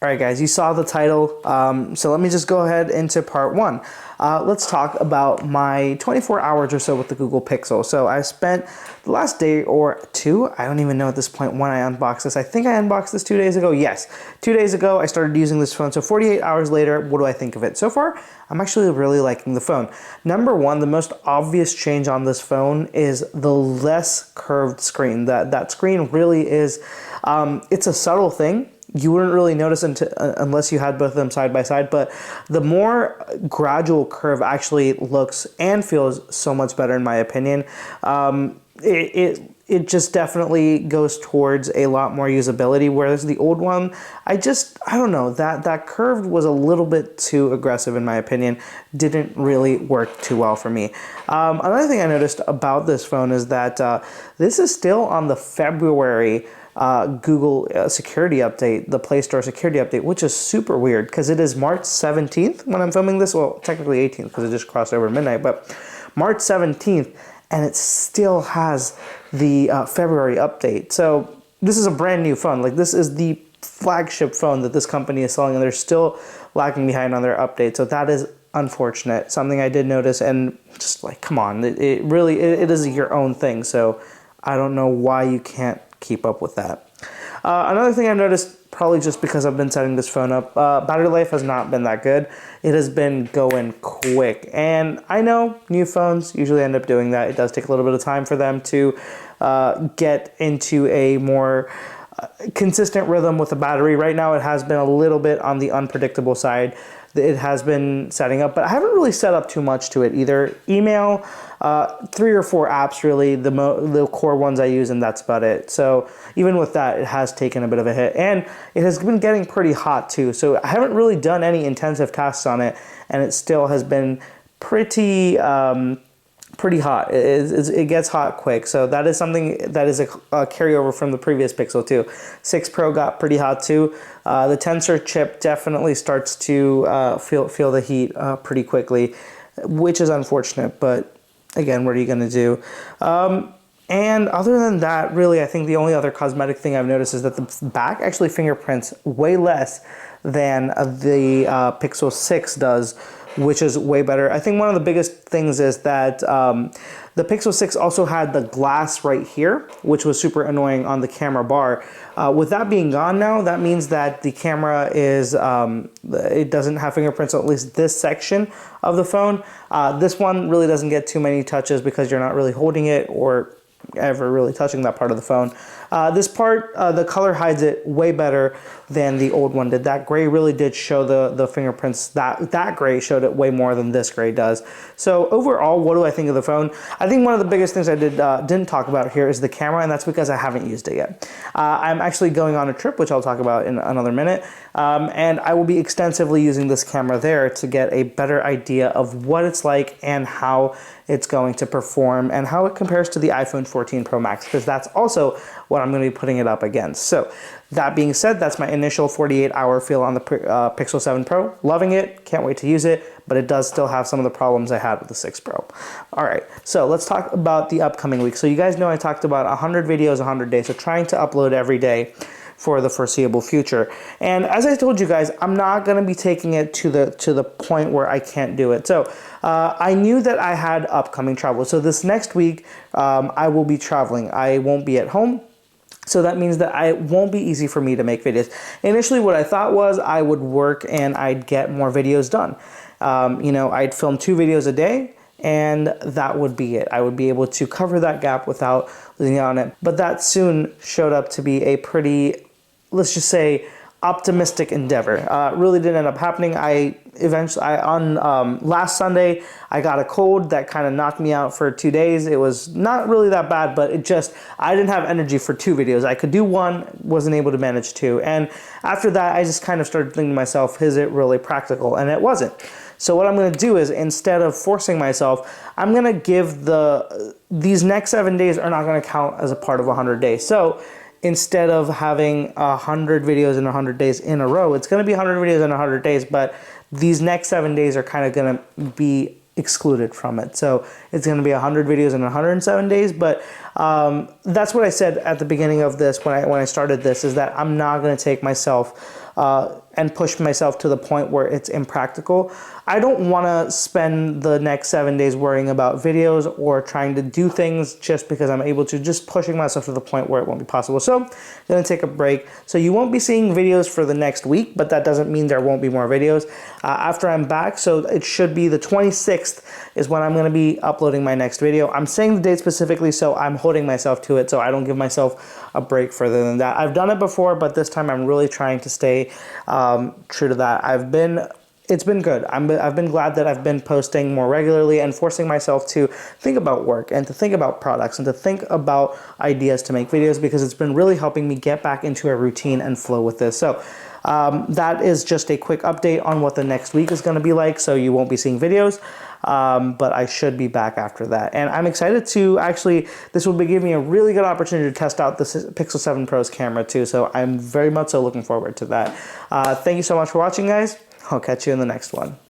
All right, guys, you saw the title, so let me just go ahead into part one. Let's talk about my 24 hours or so with the Google Pixel. So I spent the last day or two, I don't even know at this point when I unboxed this. I think I unboxed this 2 days ago. Yes, 2 days ago I started using this phone. So 48 hours later, what do I think of it? So far, I'm actually really liking the phone. Number one, the most obvious change on this phone is the less curved screen. That screen really is, it's a subtle thing. You wouldn't really notice unless you had both of them side by side, but the more gradual curve actually looks and feels so much better in my opinion. It just definitely goes towards a lot more usability, whereas the old one, I don't know, that curve was a little bit too aggressive in my opinion. Didn't really work too well for me. Another thing I noticed about this phone is that this is still on the February Google security update, the Play Store security update, which is super weird because it is March 17th when I'm filming this. Well, technically 18th because it just crossed over midnight, but March 17th, and it still has the February update. So this is a brand new phone. Like, this is the flagship phone that this company is selling, and they're still lagging behind on their update. So that is unfortunate. Something I did notice, and just like, come on, it really is your own thing. So I don't know why you can't keep up with that. Another thing I've noticed, probably just because I've been setting this phone up, battery life has not been that good. It has been going quick, and I know new phones usually end up doing that. It does take a little bit of time for them to get into a more consistent rhythm with the battery. Right now it has been a little bit on the unpredictable side. It has been setting up, but I haven't really set up too much to it either. Email, 3 or 4 apps really, the core ones I use, and that's about it. So even with that, it has taken a bit of a hit, and it has been getting pretty hot too. So I haven't really done any intensive tasks on it, and it still has been pretty hot. It gets hot quick. So that is something that is a carryover from the previous Pixel 2. 6 Pro got pretty hot too. The tensor chip definitely starts to feel the heat pretty quickly, which is unfortunate, but again, what are you going to do? And other than that, really, I think the only other cosmetic thing I've noticed is that the back actually fingerprints way less than the Pixel 6 does, which is way better. I think one of the biggest things is that the Pixel 6 also had the glass right here, which was super annoying on the camera bar. With that being gone now, that means that the camera is, it doesn't have fingerprints on at least this section of the phone. This one really doesn't get too many touches because you're not really holding it or ever really touching that part of the phone. This part, the color hides it way better than the old one did. That gray really did show the fingerprints. That gray showed it way more than this gray does. So overall, what do I think of the phone? I think one of the biggest things I didn't talk about here is the camera, and that's because I haven't used it yet. I'm actually going on a trip, which I'll talk about in another minute, and I will be extensively using this camera there to get a better idea of what it's like and how it's going to perform and how it compares to the iPhone 14 Pro Max, because that's also what I'm going to be putting it up against. So that being said, that's my initial 48-hour feel on the Pixel 7 Pro. Loving it, can't wait to use it, but it does still have some of the problems I had with the 6 Pro. All right, so let's talk about the upcoming week. So you guys know I talked about 100 videos, 100 days, so trying to upload every day for the foreseeable future. And as I told you guys, I'm not going to be taking it to the point where I can't do it. So I knew that I had upcoming travel. So this next week, I will be traveling. I won't be at home. So that means that it won't be easy for me to make videos. Initially, what I thought was I would work and I'd get more videos done. You know, I'd film 2 videos a day, and that would be it. I would be able to cover that gap without losing out on it. But that soon showed up to be a pretty, let's just say, optimistic endeavor. Really didn't end up happening. On last Sunday, I got a cold that kind of knocked me out for 2 days. It was not really that bad, but I didn't have energy for 2 videos. I could do 1, wasn't able to manage 2. And after that, I just kind of started thinking to myself, is it really practical? And it wasn't. So what I'm going to do is, instead of forcing myself, I'm going to give these next 7 days are not going to count as a part of 100 days. So instead of having 100 videos in 100 days in a row, it's going to be 100 videos in 100 days, but these next 7 days are kind of going to be excluded from it. So it's going to be 100 videos in 107 days, but that's what I said at the beginning of this when I started this, is that I'm not going to take myself and push myself to the point where it's impractical. I don't want to spend the next 7 days worrying about videos or trying to do things just because I'm able to, just pushing myself to the point where it won't be possible. So I'm going to take a break. So you won't be seeing videos for the next week, but that doesn't mean there won't be more videos after I'm back. So it should be the 26th is when I'm going to be uploading my next video. I'm saying the date specifically, so I'm holding myself to it so I don't give myself a break further than that. I've done it before, but this time I'm really trying to stay true to that. It's been good. I've been glad that I've been posting more regularly and forcing myself to think about work and to think about products and to think about ideas to make videos, because it's been really helping me get back into a routine and flow with this. So that is just a quick update on what the next week is going to be like. So you won't be seeing videos, but I should be back after that. And I'm excited to actually, this will be giving me a really good opportunity to test out the Pixel 7 Pro's camera too. So I'm very much so looking forward to that. Thank you so much for watching, guys. I'll catch you in the next one.